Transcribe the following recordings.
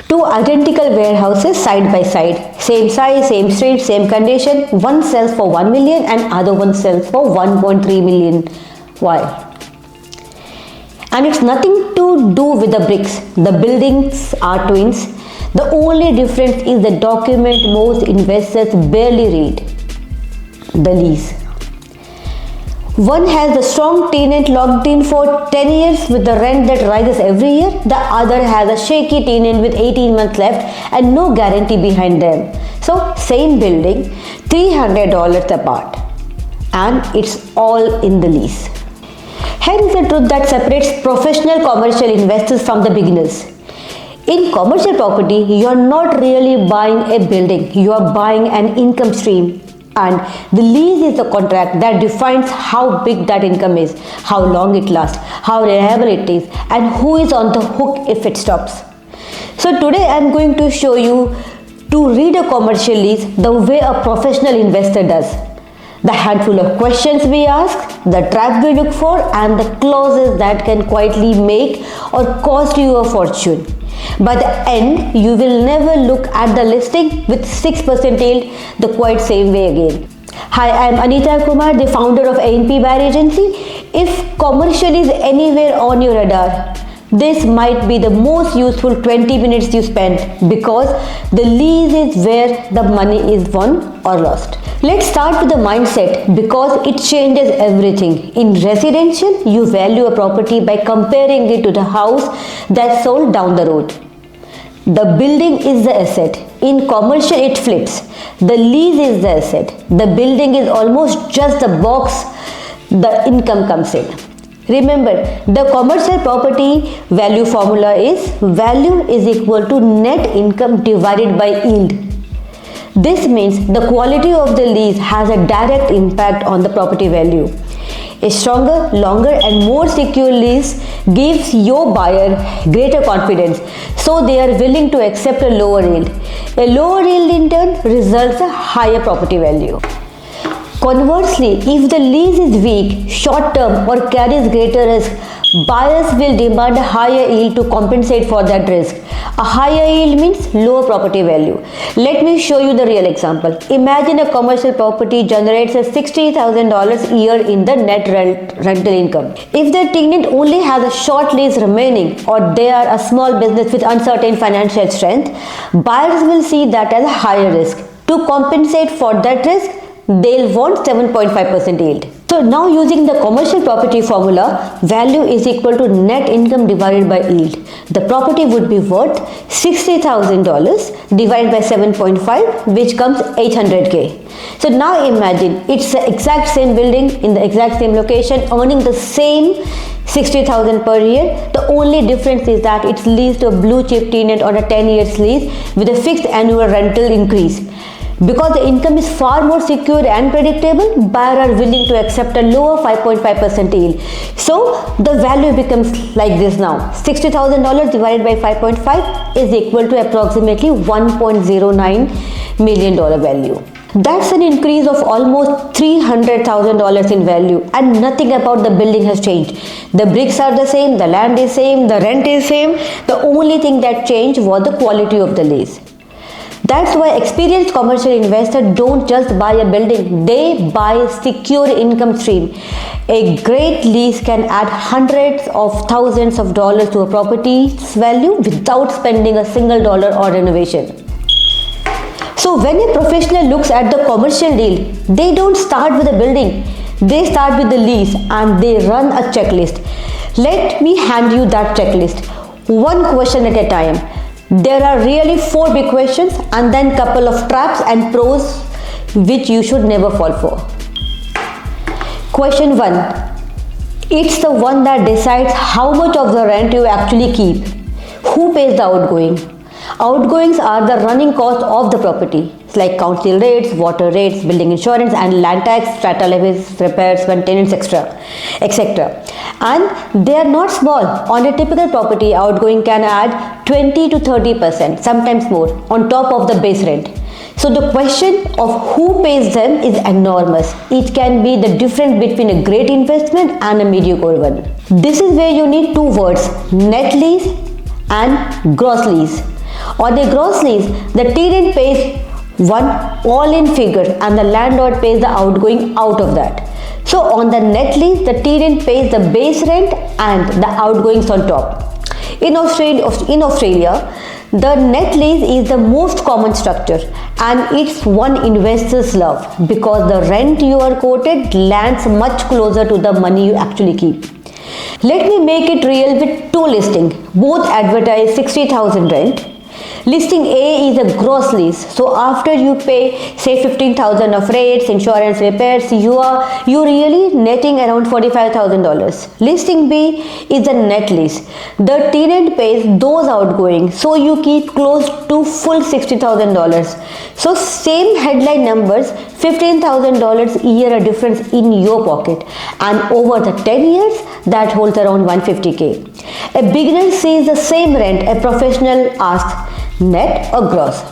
Two identical warehouses side by side, same size, same street, same condition. One sells for 1 million and other one sells for 1.3 million. Why? And it's nothing to do with the bricks. The buildings are twins. The only difference is the document most investors barely read: the lease. One has the strong tenant locked in for 10 years with the rent that rises every year. The other has a shaky tenant with 18 months left and no guarantee behind them. So same building, $300 apart, and it's all in the lease. Here is the truth that separates professional commercial investors from the beginners. In commercial property, you are not really buying a building, you are buying an income stream. And the lease is the contract that defines how big that income is, how long it lasts, how reliable it is, and who is on the hook if it stops. So today I am going to show you to read a commercial lease the way a professional investor does. The handful of questions we ask, the traps we look for, and the clauses that can quietly make or cost you a fortune. By the end, you will never look at the listing with 6% yield the quite same way again. Hi, I am Anita Kumar, the founder of A&P Buyer Agency. If commercial is anywhere on your radar, this might be the most useful 20 minutes you spend, because the lease is where the money is won or lost. Let's start with the mindset, because it changes everything. In residential, you value a property by comparing it to the house that's sold down the road. The building is the asset. In commercial, it flips. The lease is the asset. The building is almost just the box the income comes in. Remember, the commercial property value formula is value is equal to net income divided by yield. This means the quality of the lease has a direct impact on the property value. A stronger, longer and more secure lease gives your buyer greater confidence, so they are willing to accept a lower yield. A lower yield in turn results in higher property value. Conversely, if the lease is weak, short term or carries greater risk, buyers will demand a higher yield to compensate for that risk. A higher yield means lower property value. Let me show you the real example. Imagine a commercial property generates a $60,000 a year in the net rental income. If the tenant only has a short lease remaining, or they are a small business with uncertain financial strength, buyers will see that as a higher risk. To compensate for that risk, they'll want 7.5% yield. So now, using the commercial property formula, value is equal to net income divided by yield. The property would be worth $60,000 divided by 7.5, which comes 800K. So now imagine it's the exact same building in the exact same location, earning the same 60,000 per year. The only difference is that it's leased to a blue chip tenant on a 10-year lease with a fixed annual rental increase. Because the income is far more secure and predictable, buyers are willing to accept a lower 5.5% yield. So the value becomes like this now. $60,000 divided by 5.5 is equal to approximately $1.09 million value. That's an increase of almost $300,000 in value, and nothing about the building has changed. The bricks are the same, the land is same, the rent is same. The only thing that changed was the quality of the lease. That's why experienced commercial investors don't just buy a building, they buy a secure income stream. A great lease can add hundreds of thousands of dollars to a property's value without spending a single dollar on renovation. So when a professional looks at the commercial deal, they don't start with a building, they start with the lease and they run a checklist. Let me hand you that checklist, one question at a time. There are really 4 big questions and then couple of traps and pros which you should never fall for. Question 1. It's the one that decides how much of the rent you actually keep. Who pays the outgoing? Outgoings are the running cost of the property. It's like council rates, water rates, building insurance and land tax, strata levies, repairs, maintenance, etc. And they are not small. On a typical property, outgoing can add 20 to 30%, sometimes more, on top of the base rent. So the question of who pays them is enormous. It can be the difference between a great investment and a mediocre one. This is where you need 2 words, net lease and gross lease. On a gross lease, the tenant pays one all-in figure and the landlord pays the outgoing out of that. So on the net lease, the tenant pays the base rent and the outgoings on top. In Australia, the net lease is the most common structure and it's one investors love because the rent you are quoted lands much closer to the money you actually keep. Let me make it real with two listings. Both advertise 60,000 rent. Listing A is a gross lease. So after you pay say 15,000 of rates, insurance, repairs, you really netting around $45,000. Listing B is a net lease. The tenant pays those outgoing, so you keep close to full $60,000. So same headline numbers, $15,000 a year a difference in your pocket, and over the 10 years that holds around 150k. A beginner sees the same rent, a professional asks net or gross.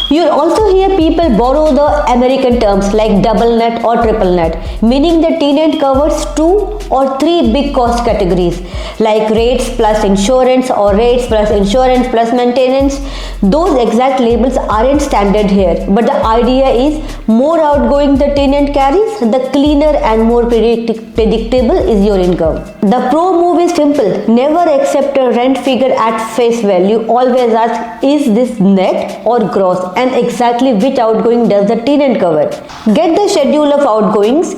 You'll also hear people borrow the American terms like double net or triple net, meaning the tenant covers 2 or 3 big cost categories like rates plus insurance or rates plus insurance plus maintenance. Those exact labels aren't standard here, but the idea is more outgoing the tenant carries, the cleaner and more predictable is your income. The pro move is simple. Never accept a rent figure at face value. Always ask, is this net or gross? And exactly which outgoing does the tenant cover. Get the schedule of outgoings,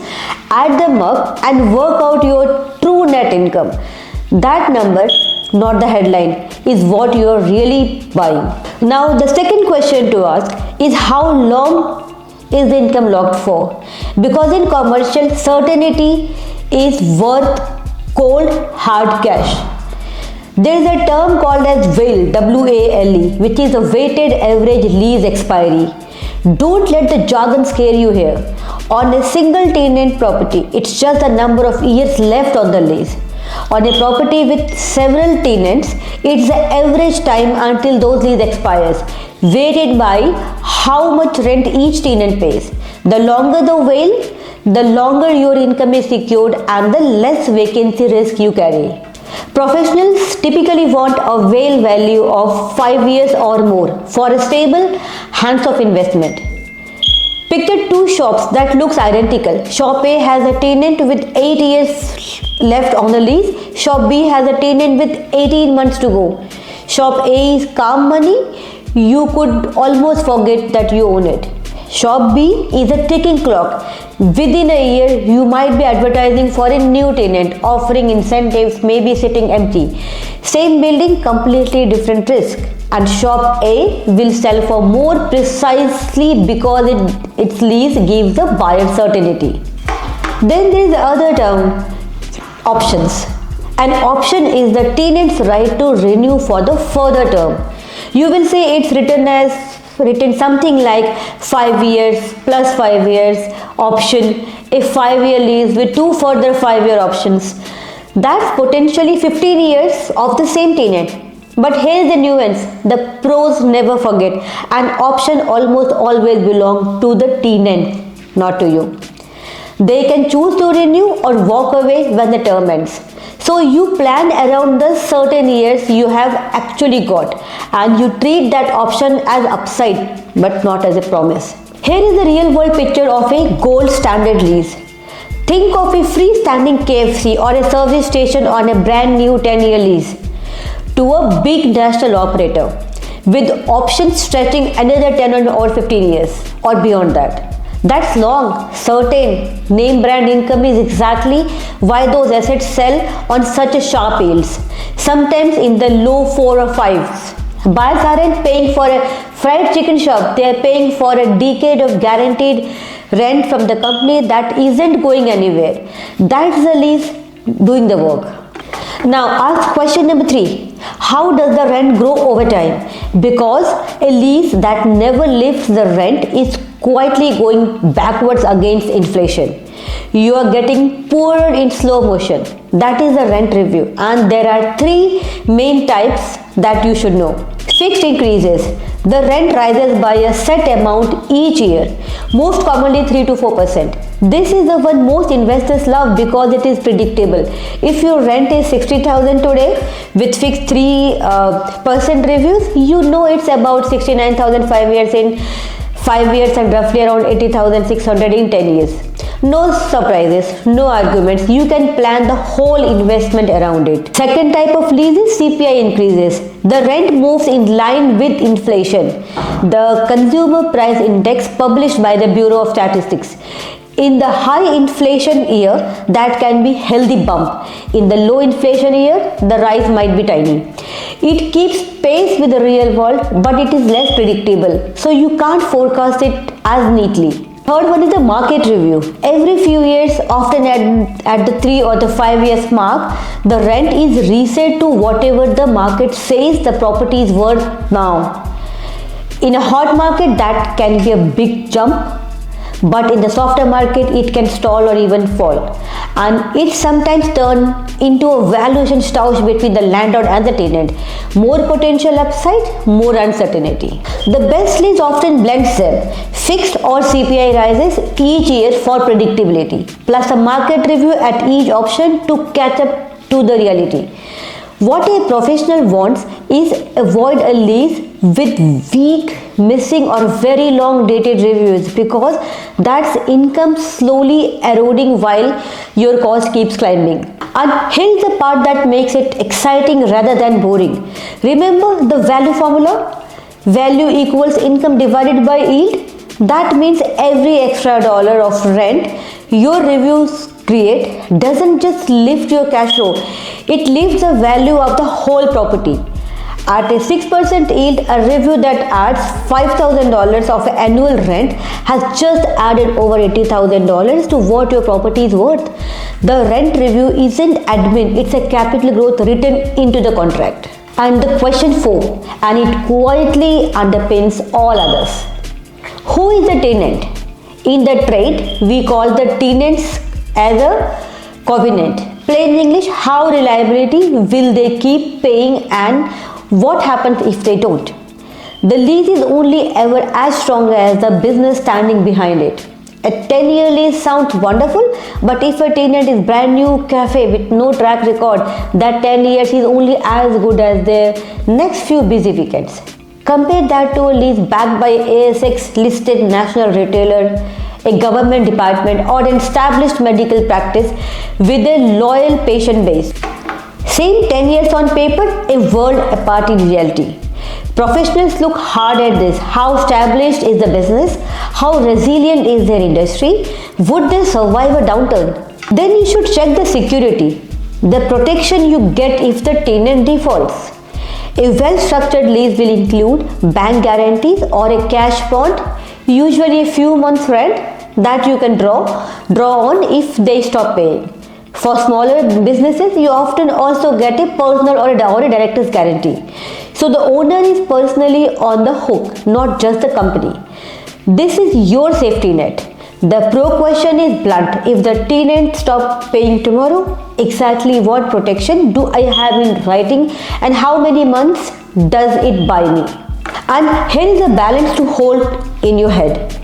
add them up and work out your true net income. That number, not the headline, is what you are really buying. Now the second question to ask is how long is the income locked for? Because in commercial, certainty is worth cold hard cash. There is a term called as WALE, W-A-L-E, which is a weighted average lease expiry. Don't let the jargon scare you here. On a single tenant property, it's just the number of years left on the lease. On a property with several tenants, it's the average time until those lease expires, weighted by how much rent each tenant pays. The longer the WALE, the longer your income is secured and the less vacancy risk you carry. Professionals typically want a WALE value of 5 years or more for a stable, hands-off investment. Picture two shops that looks identical. Shop A has a tenant with 8 years left on the lease. Shop B has a tenant with 18 months to go. Shop A is calm money. You could almost forget that you own it. Shop B is a ticking clock. Within a year, you might be advertising for a new tenant, offering incentives, maybe sitting empty. Same building, completely different risk. And Shop A will sell for more precisely because its lease gives the buyer certainty. Then there is the other term, options. An option is the tenant's right to renew for the further term. You will say it's written something like 5 years plus 5 years option, a 5-year lease with 2 further 5-year options. That's potentially 15 years of the same tenant. But here's the nuance, the pros never forget. An option almost always belongs to the tenant, not to you. They can choose to renew or walk away when the term ends. So you plan around the certain years you have actually got and you treat that option as upside but not as a promise. Here is the real world picture of a gold standard lease. Think of a freestanding KFC or a service station on a brand new 10-year lease to a big national operator with options stretching another 10 or 15 years or beyond that. That's long, certain, name brand income is exactly why those assets sell on such a sharp yields, sometimes in the low 4 or 5s. Buyers aren't paying for a fried chicken shop, they are paying for a decade of guaranteed rent from the company that isn't going anywhere. That's the lease doing the work. Now ask question number 3. How does the rent grow over time? Because a lease that never lifts the rent is quietly going backwards against inflation. You are getting poured in slow motion. That is the rent review, and there are three main types that you should know. Fixed increases. The rent rises by a set amount each year, most commonly 3 to 4%. This is the one most investors love because it is predictable. If your rent is 60,000 today with fixed 3% reviews, you know it's about 69,000 5 years in 5 years and roughly around 80,600 in 10 years. No surprises, no arguments. You can plan the whole investment around it. Second type of lease is CPI increases. The rent moves in line with inflation. The Consumer Price Index published by the Bureau of Statistics. In the high inflation year, that can be healthy bump. In the low inflation year, the rise might be tiny. It keeps pace with the real world, but it is less predictable, so you can't forecast it as neatly. Third one is the market review. Every few years, often at the 3 or the 5 years mark, the rent is reset to whatever the market says the property is worth now. In a hot market, that can be a big jump, but in the softer market it can stall or even fall, and it sometimes turns into a valuation stoush between the landlord and the tenant. More potential upside, more uncertainty. The best lease often blends them, fixed or CPI rises each year for predictability, plus a market review at each option to catch up to the reality. What a professional wants is avoid a lease with weak, missing or very long dated reviews, because that's income slowly eroding while your cost keeps climbing. And here's the part that makes it exciting rather than boring. Remember the value formula? Value equals income divided by yield. That means every extra dollar of rent your reviews create doesn't just lift your cash flow, it lifts the value of the whole property. At a 6% yield, a review that adds $5,000 of annual rent has just added over $80,000 to what your property is worth. The rent review isn't admin, it's a capital growth written into the contract. And the question 4, and it quietly underpins all others. Who is the tenant? In the trade, we call the tenants as a covenant. Plain English, how reliability will they keep paying and what happens if they don't? The lease is only ever as strong as the business standing behind it. A 10-year lease sounds wonderful, but if a tenant is brand new cafe with no track record, that 10 years is only as good as their next few busy weekends. Compare that to a lease backed by ASX listed national retailer, a government department or an established medical practice with a loyal patient base. Same 10 years on paper, a world apart in reality. Professionals look hard at this. How established is the business? How resilient is their industry? Would they survive a downturn? Then you should check the security, the protection you get if the tenant defaults. A well-structured lease will include bank guarantees or a cash bond, usually a few months rent that you can draw on if they stop paying. For smaller businesses, you often also get a personal or a director's guarantee. So the owner is personally on the hook, not just the company. This is your safety net. The pro question is blunt. If the tenant stops paying tomorrow, exactly what protection do I have in writing and how many months does it buy me? And here is a balance to hold in your head.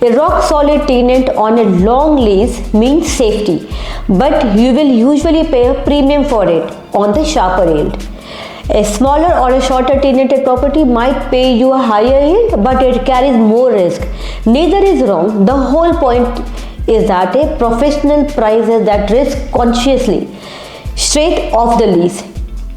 A rock solid tenant on a long lease means safety, but you will usually pay a premium for it on the sharper yield. A smaller or a shorter tenanted property might pay you a higher yield, but it carries more risk. Neither is wrong. The whole point is that a professional prices that risk consciously straight off the lease.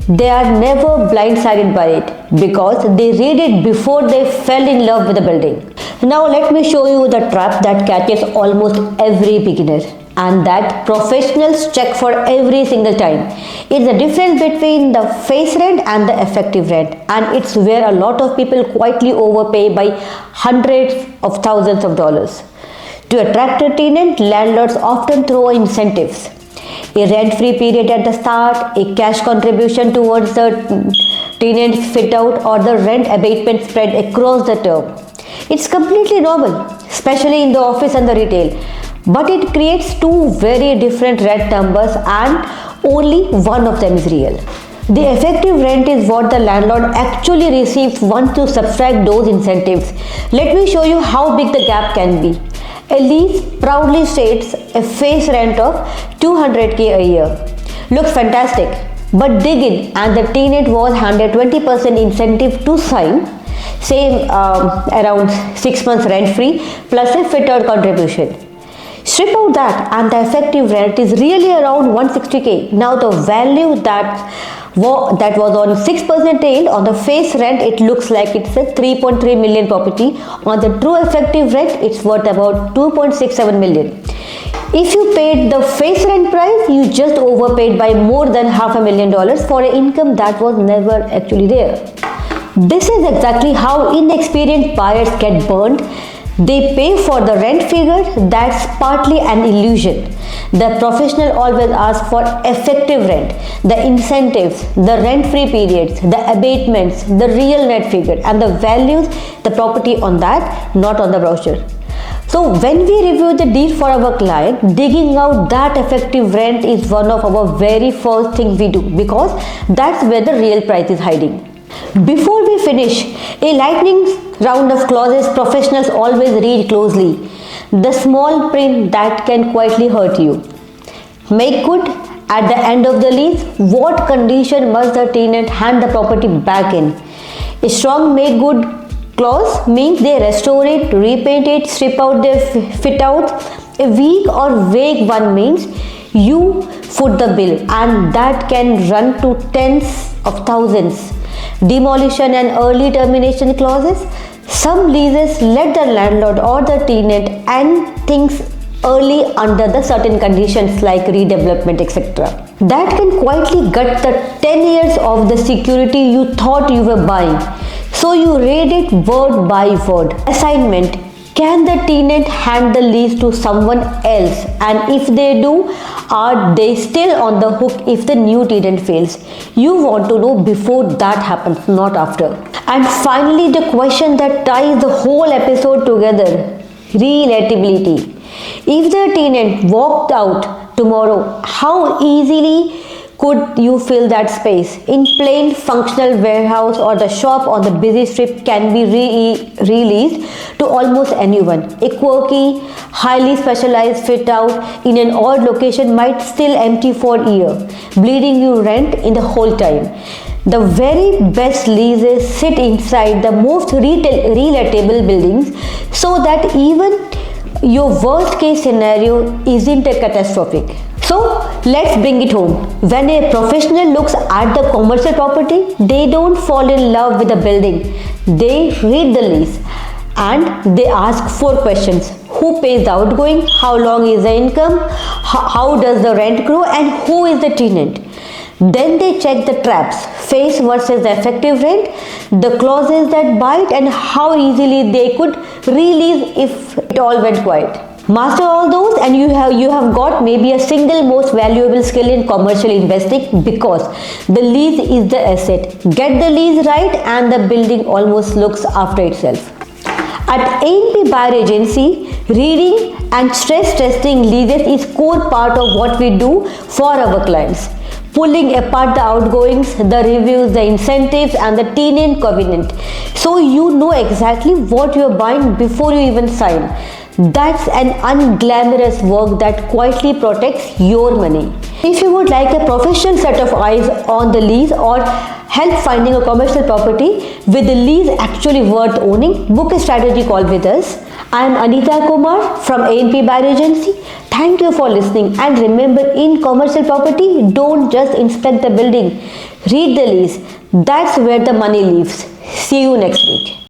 They are never blindsided by it because they read it before they fell in love with the building. Now let me show you the trap that catches almost every beginner, and that professionals check for every single time. It's the difference between the face rent and the effective rent, and it's where a lot of people quietly overpay by hundreds of thousands of dollars. To attract a tenant, landlords often throw incentives. A rent-free period at the start, a cash contribution towards the tenant's fit-out, or the rent abatement spread across the term. It's completely normal, especially in the office and the retail. but it creates two very different rent numbers and only one of them is real. The effective rent is what the landlord actually receives once you subtract those incentives. Let me show you how big the gap can be. A lease proudly states a face rent of 200k a year. Looks fantastic, but dig in and the tenant was handed 20% incentive to sign, say around 6 months rent free plus a fit out contribution. Strip out that and the effective rent is really around 160k. Now the value that was on 6% yield on the face rent, it looks like it's a 3.3 million property. On the true effective rent, it's worth about 2.67 million. If you paid the face rent price, you just overpaid by more than $500,000 for an income that was never actually there. This is exactly how inexperienced buyers get burned. They pay for the rent figure that's partly an illusion. The professional always asks for effective rent, the incentives, the rent-free periods, the abatements, the real net figure, and the values the property on that, not on the brochure. So when we review the deal for our client, digging out that effective rent is one of our very first things we do, because that's where the real price is hiding. Before we finish, a lightning round of clauses professionals always read closely. The small print that can quietly hurt you. Make good at the end of the lease. What condition must the tenant hand the property back in? A strong make good clause means they restore it, repaint it, strip out their fit outs. A weak or vague one means you foot the bill, and that can run to tens of thousands. Demolition and early termination clauses. Some leases let the landlord or the tenant end things early under the certain conditions like redevelopment, etc. That can quietly gut the 10 years of the security you thought you were buying. So you read it word by word. Assignment. Can the tenant hand the lease to someone else? And if they do, are they still on the hook if the new tenant fails? You want to know before that happens, not after. And finally, the question that ties the whole episode together, relatability. If the tenant walked out tomorrow, how easily could you fill that space? In plain functional warehouse or the shop on the busy strip can be released to almost anyone. A quirky, highly specialized fit out in an odd location might still empty for a year, bleeding you rent in the whole time. The very best leases sit inside the most relatable buildings, so that even your worst case scenario isn't a catastrophic. So let's bring it home. When a professional looks at the commercial property, they don't fall in love with the building. They read the lease and they ask 4 questions. Who pays the outgoing? How long is the income? How does the rent grow? And who is the tenant? Then they check the traps, face versus the effective rent, the clauses that bite, and how easily they could release if it all went quiet. Master all those and you have got maybe a single most valuable skill in commercial investing, because the lease is the asset. Get the lease right and the building almost looks after itself. At A&P Buyer Agency, reading and stress testing leases is core part of what we do for our clients. Pulling apart the outgoings, the reviews, the incentives and the tenant covenant, so you know exactly what you're buying before you even sign. That's an unglamorous work that quietly protects your money. If you would like a professional set of eyes on the lease or help finding a commercial property with the lease actually worth owning, book a strategy call with us. I am Anita Kumar from A&P Buyer Agency. Thank you for listening, and remember, in commercial property, don't just inspect the building. Read the lease. That's where the money lives. See you next week.